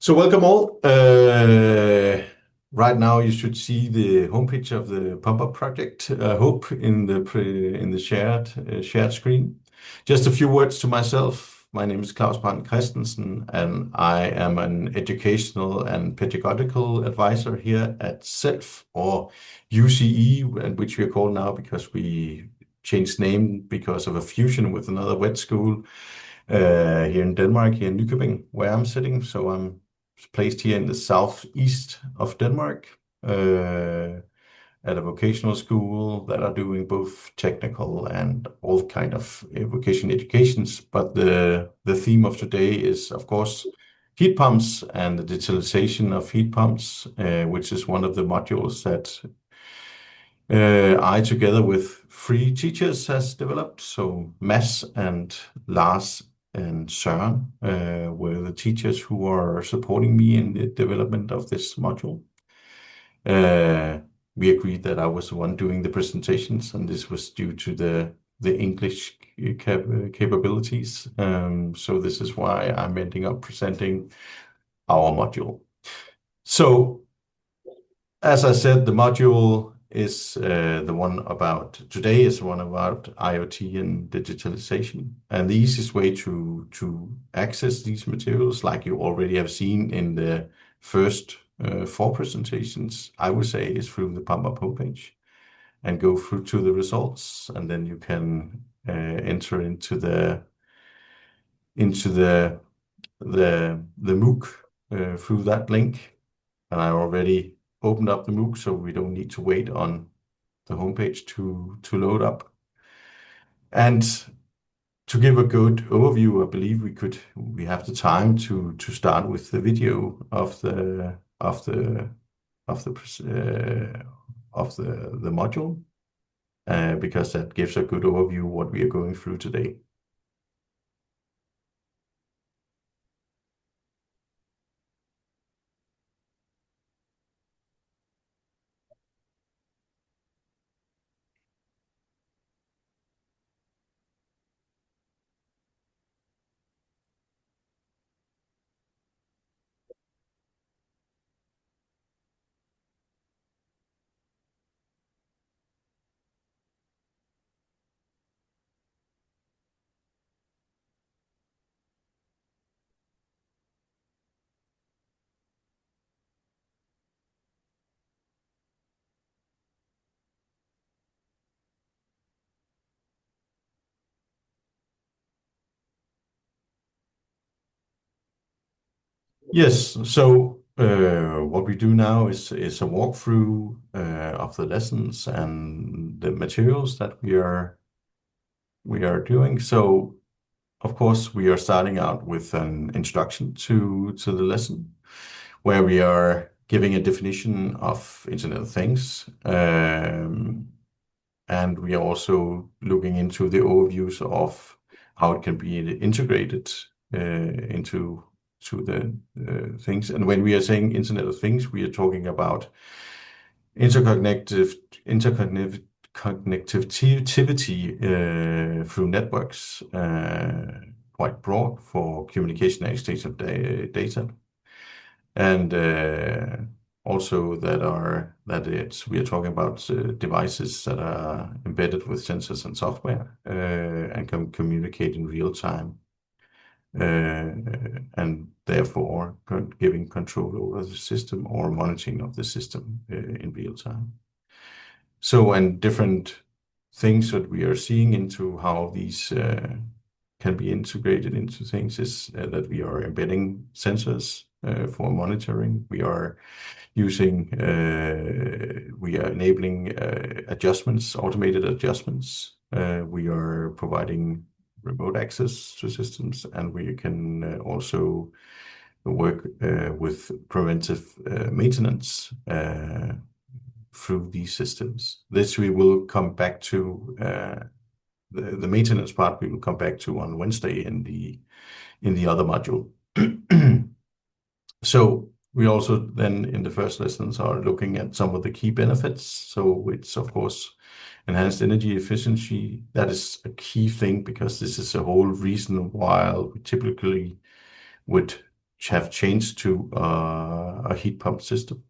So welcome all. Right now you should see the homepage of the Pump Up project. I hope in the shared screen. Just a few words to myself. My name is Claus Brandt Christensen, and I am an educational and pedagogical advisor here at SELF, or UCE, and which we are called now because we changed name because of a fusion with another wet school here in Denmark, here in Nykøbing, where I'm sitting. So I'm placed here in the southeast of Denmark at a vocational school that are doing both technical and all kind of vocation educations. But the theme of today is, of course, heat pumps and the digitalization of heat pumps, which is one of the modules that I, together with three teachers, has developed. So Mads and Lars and Søren were the teachers who are supporting me in the development of this module. We agreed that I was the one doing the presentations, and this was due to the English capabilities. So this is why I'm ending up presenting our module. So, as I said, the module is the one about today is one about IoT and digitalization. And the easiest way to access these materials, like you already have seen in the first four presentations, I would say, is through the Pump Up homepage and go through to the results, and then you can enter into the MOOC through that link. And I already opened up the MOOC, so we don't need to wait on the homepage to load up. And to give a good overview, I believe we have the time to start with the video of the module, because that gives a good overview of what we are going through today. Yes, so what we do now is a walkthrough of the lessons and the materials that we are doing. So, of course, we are starting out with an introduction to the lesson, where we are giving a definition of Internet of Things, and we are also looking into the overviews of how it can be integrated into the things. And when we are saying Internet of Things, we are talking about interconnectivity through networks, quite broad for communication and exchange of data, and also we are talking about devices that are embedded with sensors and software and can communicate in real time, and therefore giving control over the system or monitoring of the system in real time. So, and different things that we are seeing into how these can be integrated into things is that we are embedding sensors for monitoring. We are enabling adjustments, automated adjustments. We are providing remote access to systems, and we can also work with preventive maintenance through these systems. This we will come back to. The maintenance part we will come back to on Wednesday in the other module. So we also then in the first lessons are looking at some of the key benefits. So it's, of course, enhanced energy efficiency. That is a key thing, because this is the whole reason why we typically would have changed to a heat pump system.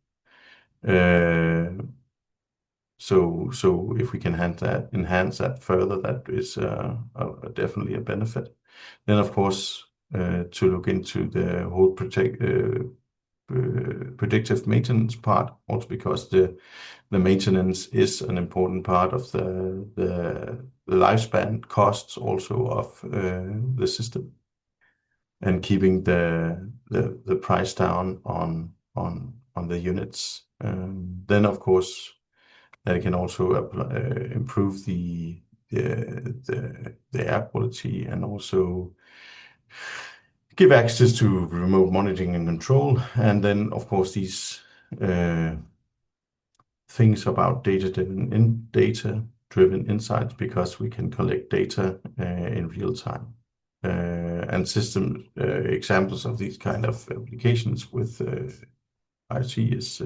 So if we can enhance that further, that is definitely a benefit. Then, of course, to look into the whole predictive maintenance part, also because the maintenance is an important part of the lifespan costs also of the system, and keeping the price down on the units. Then, of course, that can also improve the air quality, and also give access to remote monitoring and control. And then, of course, these things about data-driven insights, because we can collect data in real time. And system examples of these kind of applications with IoT is,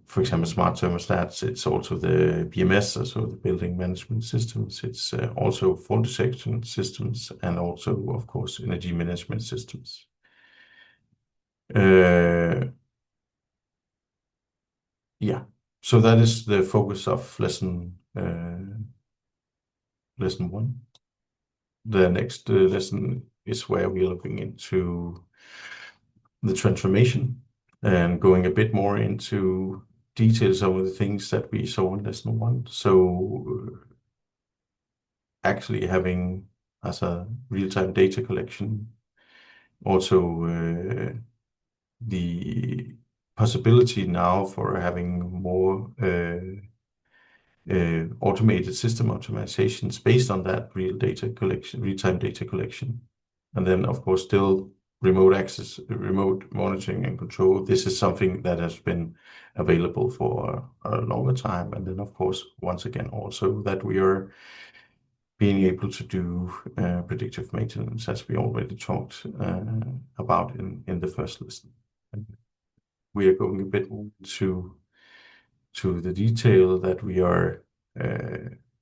for example, smart thermostats. It's also the BMS, so the building management systems. It's also fault detection systems, and also, of course, energy management systems. Yeah, so that is the focus of lesson 1. The next lesson is where we are looking into the transformation and going a bit more into details of the things that we saw in lesson 1. So actually having as a real-time data collection, also the possibility now for having more automated system optimizations based on that real-time data collection. And then, of course, still remote access, remote monitoring and control. This is something that has been available for a longer time. And then, of course, once again, also that we are being able to do predictive maintenance, as we already talked about in the first lesson. And we are going a bit more to the detail that we are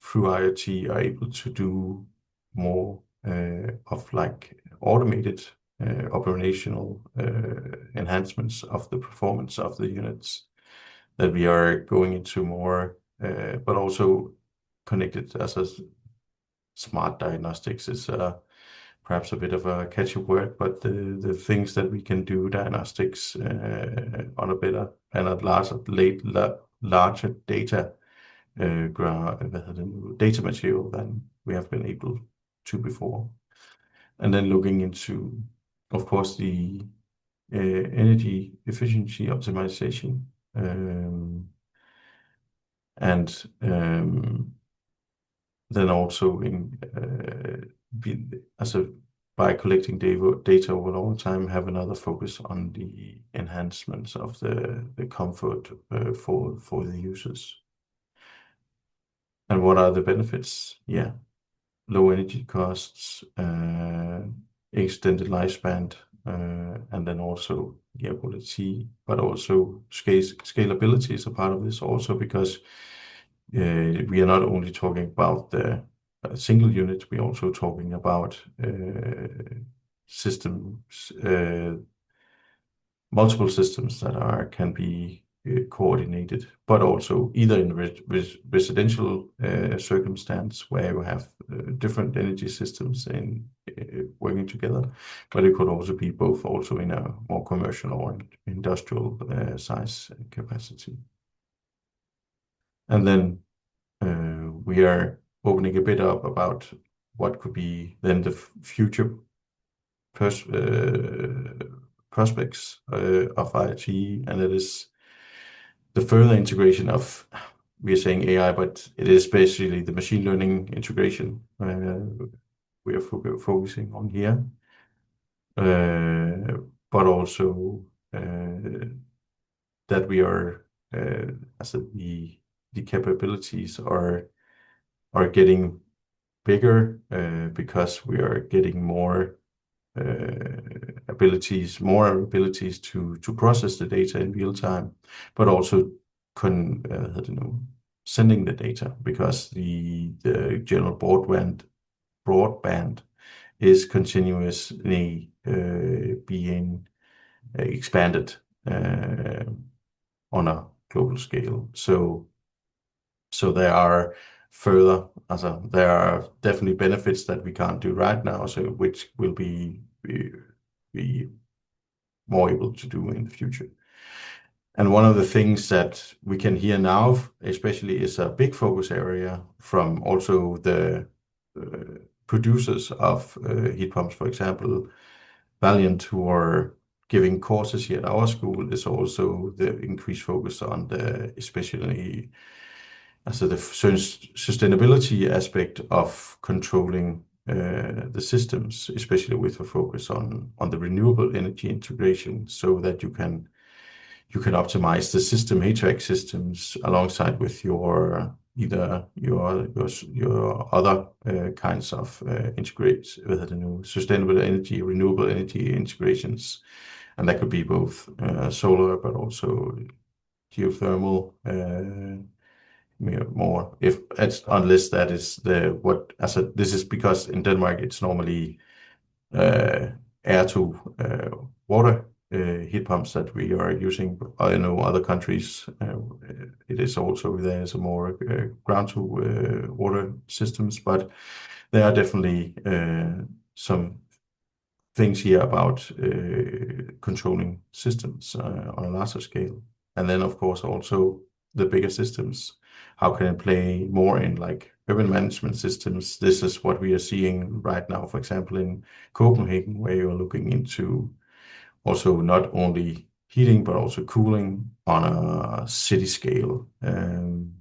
through IoT are able to do more of like automated operational enhancements of the performance of the units, that we are going into more, but also connected as a smart diagnostics is perhaps a bit of a catchy word, but the things that we can do diagnostics on a better and at larger data data material than we have been able to before. And then looking into, of course, the energy efficiency optimization, and then also by collecting data over a long time, have another focus on the enhancements of the comfort for the users. And what are the benefits? Yeah, low energy costs, extended lifespan, and then also the quality, but also scalability is a part of this also, because we are not only talking about the single unit, we're also talking about systems, multiple systems that can be coordinated, but also either in residential circumstance where you have different energy systems in working together, but it could also be both, also in a more commercial or industrial size capacity. And then we are opening a bit up about what could be then the future prospects of IoT, and it is the further integration of, we are saying AI, but it is basically the machine learning integration we are focusing on here, but also that we are, as the capabilities are getting bigger because we are getting more abilities to process the data in real time, but also sending the data, because the general broadband is continuously being expanded on a global scale. So there are there are definitely benefits that we can't do right now, so which will be more able to do in the future. And one of the things that we can hear now, especially, is a big focus area from also the producers of heat pumps, for example, Valiant, who are giving courses here at our school, is also the increased focus on especially the sustainability aspect of controlling the systems, especially with a focus on the renewable energy integration, so that you can optimize the system, HVAC systems, alongside with your other kinds of sustainable energy, renewable energy integrations, and that could be both solar, but also geothermal. More, unless that is this is because in Denmark it's normally air to water heat pumps that we are using. I know other countries, it is also there's a more ground to water systems, but there are definitely some things here about controlling systems on a larger scale. And then, of course, also the bigger systems. How can it play more in like urban management systems? This is what we are seeing right now, for example, in Copenhagen, where you're looking into also not only heating, but also cooling on a city scale. And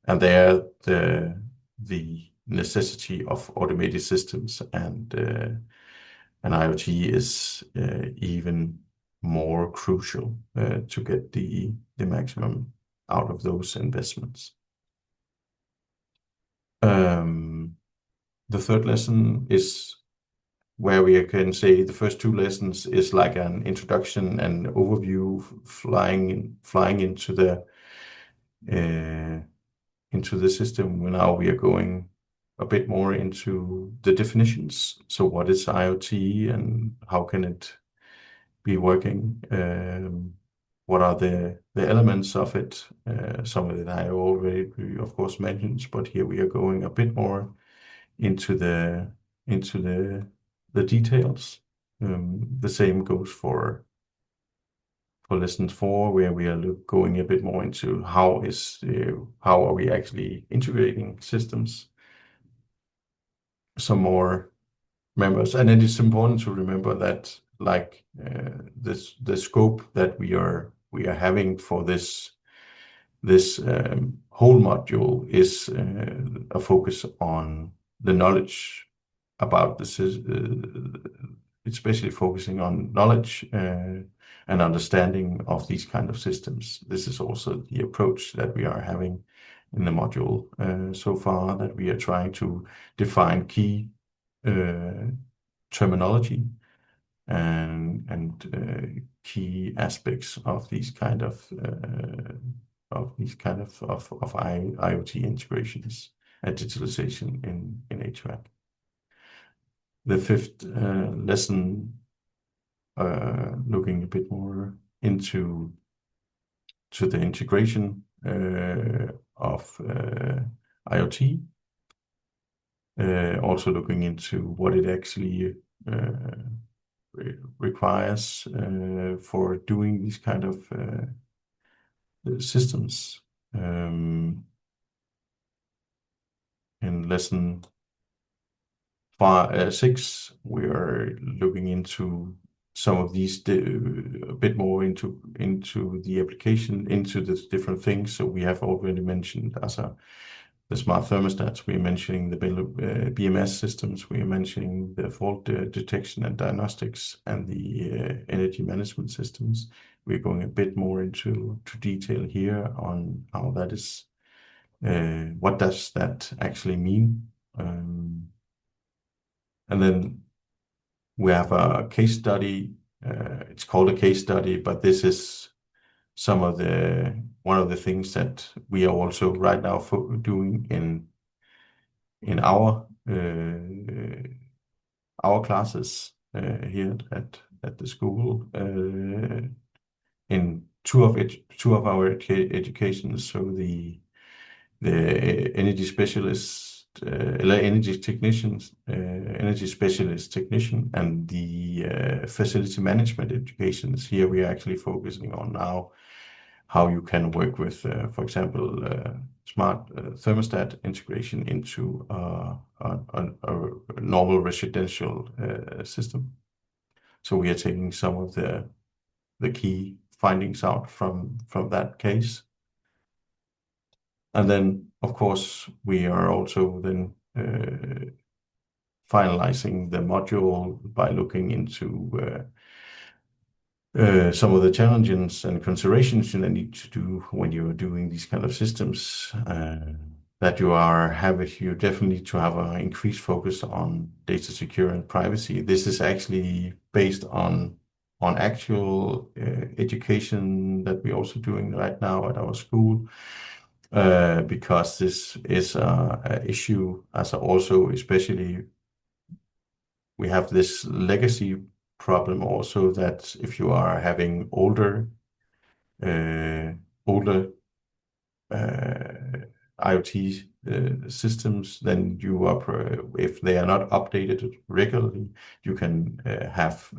there, the necessity of automated systems and IoT is even more crucial to get the maximum out of those investments. The third lesson is where we can say the first two lessons is like an introduction and overview, flying into the system. Now we are going a bit more into the definitions. So what is IoT and how can it be working? What are the elements of it? Some of it I already, of course, mentioned, but here we are going a bit more into the details. The same goes for lesson 4, where we are going a bit more into how are we actually integrating systems. Some more members, and it is important to remember that like the scope that we are having for this whole module is a focus on the knowledge about this, especially focusing on knowledge and understanding of these kind of systems. This is also the approach that we are having in the module so far, that we are trying to define key terminology and key aspects of these kind of IoT integrations and digitalization in HVAC. The fifth lesson, looking a bit more into the integration of IoT, also looking into what it actually requires for doing these kind of systems. In lesson 6, we are looking into some of these a bit more into the application, into the different things. So we have already mentioned the smart thermostats, we're mentioning the BMS systems, we're mentioning the fault detection and diagnostics, and the energy management systems. We're going a bit more into detail here on how that is, what does that actually mean. And then we have a case study. It's called a case study, but this is one of the things that we are also right now doing in our classes. here at the school in two of our educations. So the energy specialist, energy technicians, energy specialist technician, and the facility management educations. Here we are actually focusing on now how you can work with, for example, smart thermostat integration into a normal residential system. So we are taking some of the key findings out from that case. And then, of course, we are also then finalizing the module by looking into some of the challenges and considerations you need to do when you're doing these kind of systems. That you definitely need to have an increased focus on data security and privacy. This is actually based on actual education that we're also doing right now at our school. Because this is an issue, as also especially we have this legacy problem also, that if you are having older IoT systems, then if they are not updated regularly, you can have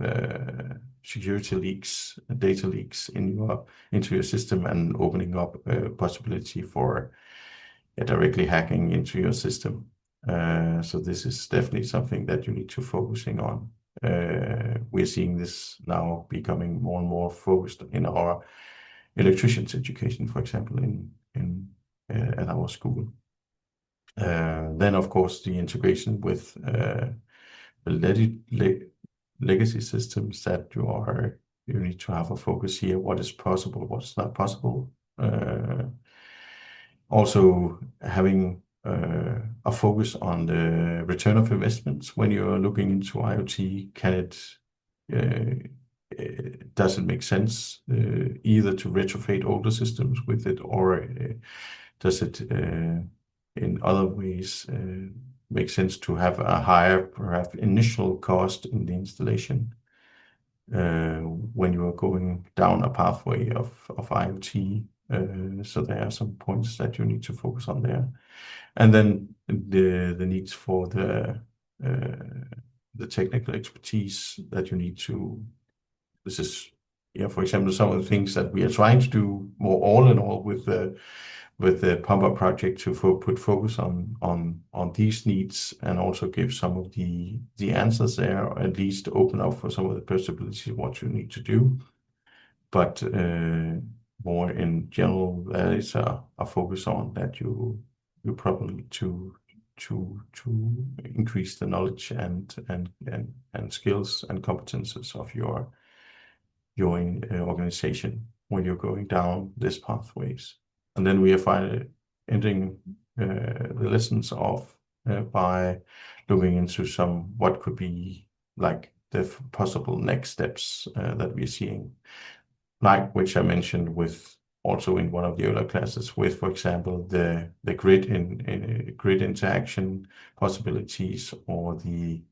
security leaks, data leaks into your system, and opening up a possibility for directly hacking into your system. So this is definitely something that you need to focusing on. We're seeing this now becoming more and more focused in our electricians education, for example, at our school. Then, of course, the integration with the legacy systems, that you need to have a focus here. What is possible, what is not possible. Also having a focus on the return of investments when you're looking into IoT. Does it make sense either to retrofit older systems with it, or does it in other ways make sense to have a higher perhaps initial cost in the installation when you are going down a pathway of IoT? So there are some points that you need to focus on there. And then the needs for the technical expertise that you need to. This is, for example, some of the things that we are trying to do more all in all with the Pumper project, to put focus on these needs, and also give some of the answers there, or at least open up for some of the possibilities of what you need to do. But more in general, there is a focus on that you probably to increase the knowledge and skills and competences of your organization when you're going down these pathways. And then we are finally ending the lessons off by looking into what could be like the possible next steps that we're seeing, like which I mentioned with also in one of the earlier classes, with, for example, the grid grid interaction possibilities, or the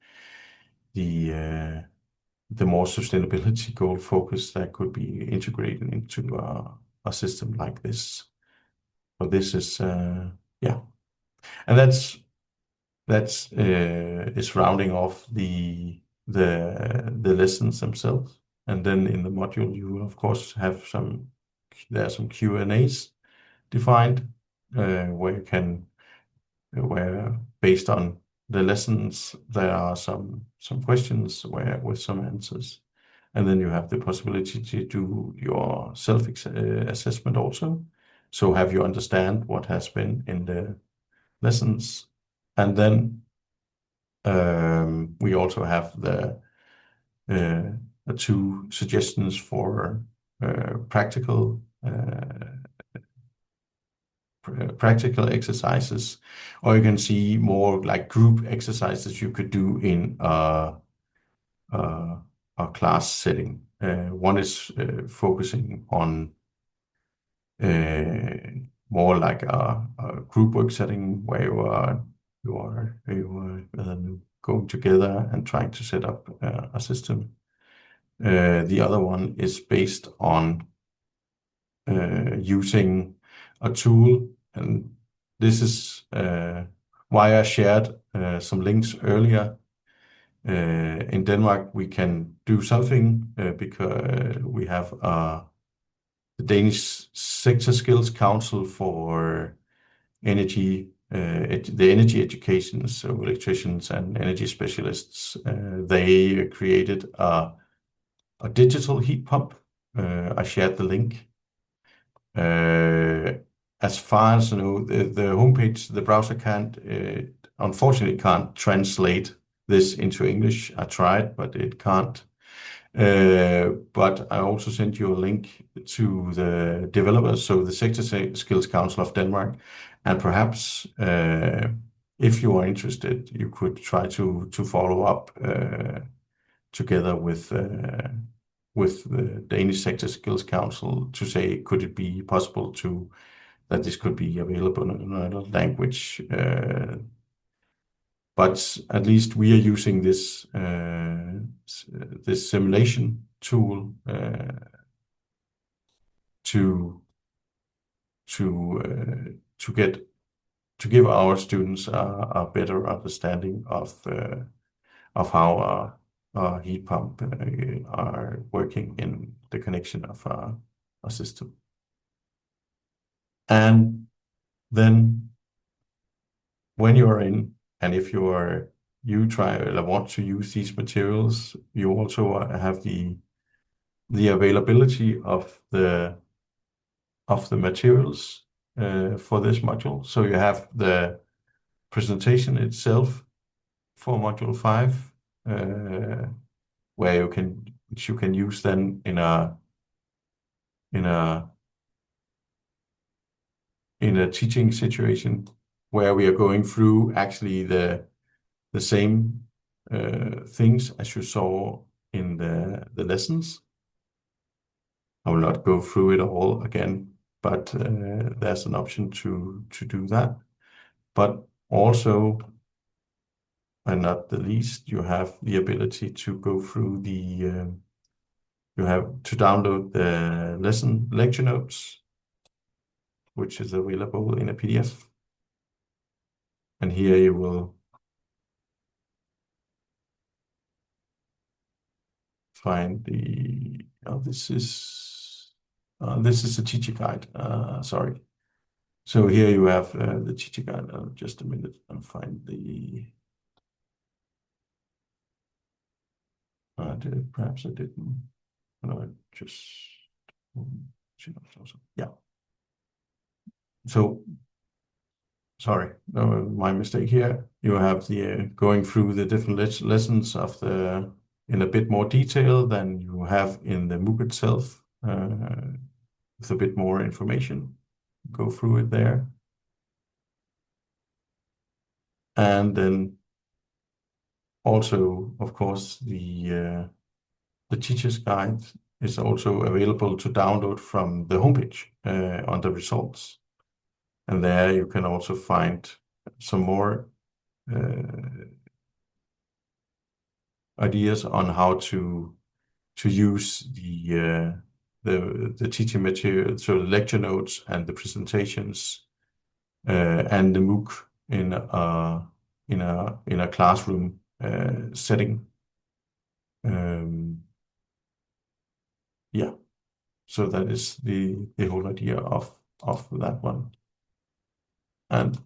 more sustainability goal focus that could be integrated into a system like this. So this is and that's is rounding off the lessons themselves. And then in the module, you will of course have there are some Q&As defined where based on the lessons there are some questions with some answers, and then you have the possibility to do your self assessment also. So have you understand what has been in the lessons, and then we also have the two suggestions for practical exercises, or you can see more like group exercises you could do in a class setting. One is focusing on more like a group work setting where you are going together and trying to set up a system. The other one is based on using a tool, and this is why I shared some links earlier. In Denmark, we can do something because we have the Danish Sector Skills Council for energy, the energy education, so electricians and energy specialists. They created a digital heat pump. I shared the link. As far as I know, the homepage, the browser unfortunately can't translate this into English. I tried, but it can't. But I also sent you a link to the developers, so the Sector Skills Council of Denmark, and perhaps if you are interested, you could try to follow up together with the Danish Sector Skills Council to say, could it be possible that this could be available in another language? But at least we are using this simulation tool to give our students a better understanding of how our heat pump are working in the connection of a system. And then when you are in, and if you try or want to use these materials, you also have the availability of the materials for this module. So you have the presentation itself for module 5, which you can use then in a teaching situation where we are going through actually the same things as you saw in the lessons. I will not go through it all again, but there's an option to do that. But also, and not the least, you have the ability to go through you have to download the lecture notes, which is available in a PDF. And here you will find this is a teacher guide. Sorry. So here you have the teacher guide. Just a minute and find perhaps I didn't. No, I just yeah. So sorry, no, my mistake here. You have the going through the different lessons in a bit more detail than you have in the MOOC itself, with a bit more information. Go through it there. And then also, of course, the teacher's guide is also available to download from the homepage under results. And there you can also find some more ideas on how to use the teaching material, so the lecture notes and the presentations and the MOOC in a classroom setting. Yeah, so that is the whole idea of that one. And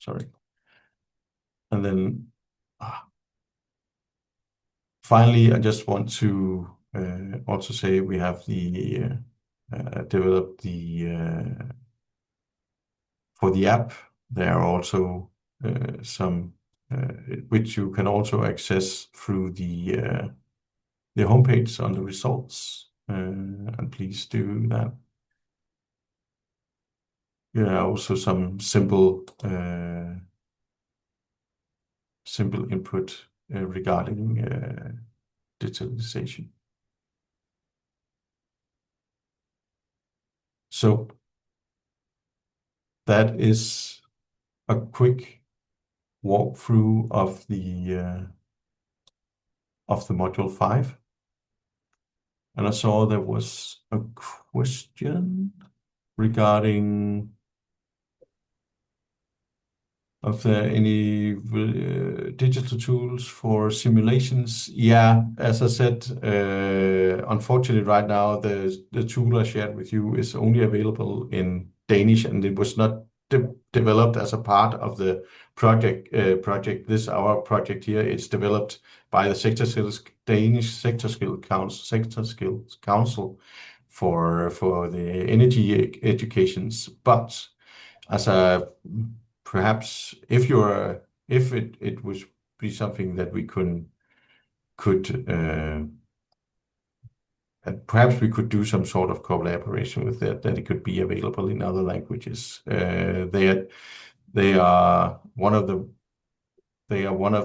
sorry. And then finally, I just want to also say we have developed for the app. There are also some which you can also access through the homepage on the results, and please do that. Yeah, also some simple input regarding digitalization. So that is a quick walkthrough of the module 5. And I saw there was a question regarding if there any digital tools for simulations. Yeah, as I said, unfortunately right now the tool I shared with you is only available in Danish, and it was not developed as a part of the project. Our project here, it's developed by the Danish Sector Skills Council for the energy educations. But as a perhaps if it would be something that we could perhaps we could do some sort of collaboration with that it could be available in other languages. They are one of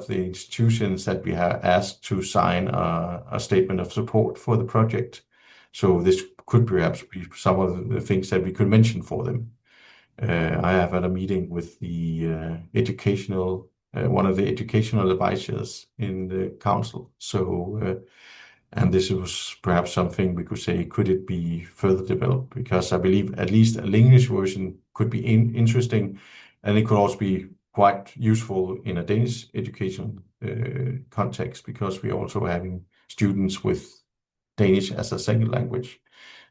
the institutions that we have asked to sign a statement of support for the project. So this could perhaps be some of the things that we could mention for them. I have had a meeting with the one of the educational advisors in the council. So, and this was perhaps something we could say, could it be further developed? Because I believe at least an English version could be interesting, and it could also be quite useful in a Danish education context, because we're also having students with Danish as a second language.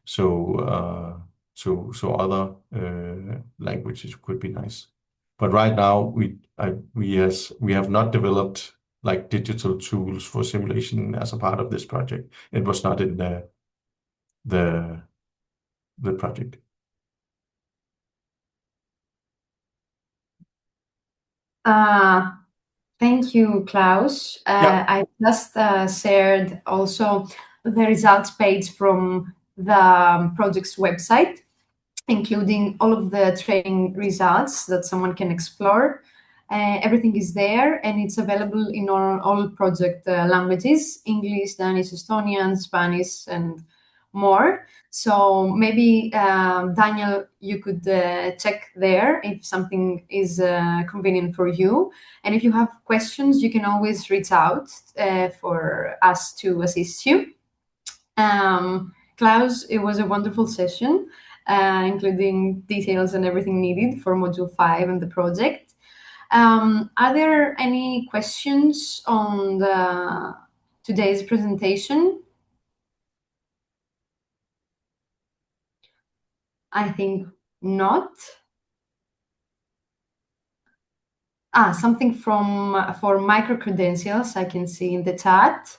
So other languages could be nice. But right now we have not developed like digital tools for simulation as a part of this project. It was not in the project. Thank you, Klaus. Yeah. I just shared also the results page from the project's website, including all of the training results that someone can explore. Everything is there, and it's available in all project languages: English, Danish, Estonian, Spanish, and more. So maybe, Daniel, you could check there if something is convenient for you. And if you have questions, you can always reach out for us to assist you. Klaus, it was a wonderful session, including details and everything needed for Module 5 and the project. Are there any questions on today's presentation? I think not. Something for micro-credentials I can see in the chat.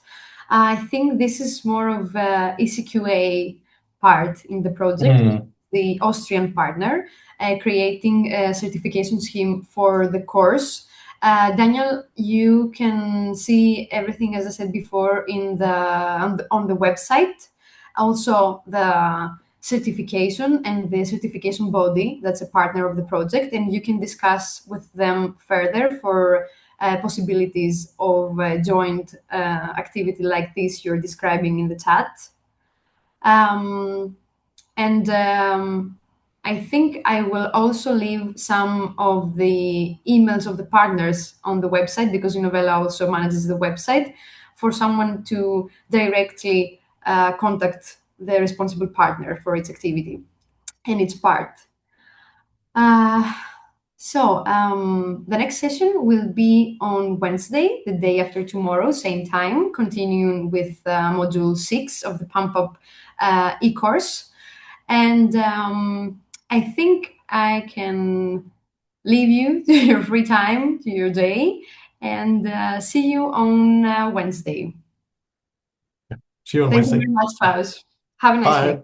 I think this is more of a ECQA part in the project, the Austrian partner, creating a certification scheme for the course. Daniel, you can see everything, as I said before, on the website. Also, the certification and the certification body that's a partner of the project, and you can discuss with them further for possibilities of joint activity like this you're describing in the chat. I think I will also leave some of the emails of the partners on the website, because Innovella also manages the website, for someone to directly contact the responsible partner for its activity and its part. The next session will be on Wednesday, the day after tomorrow, same time, continuing with Module 6 of the Pump Up e-course. And I think I can leave you to your free time, to your day, and see you on Wednesday. See you on Wednesday. Thank you very much, Klaus. Have a nice day.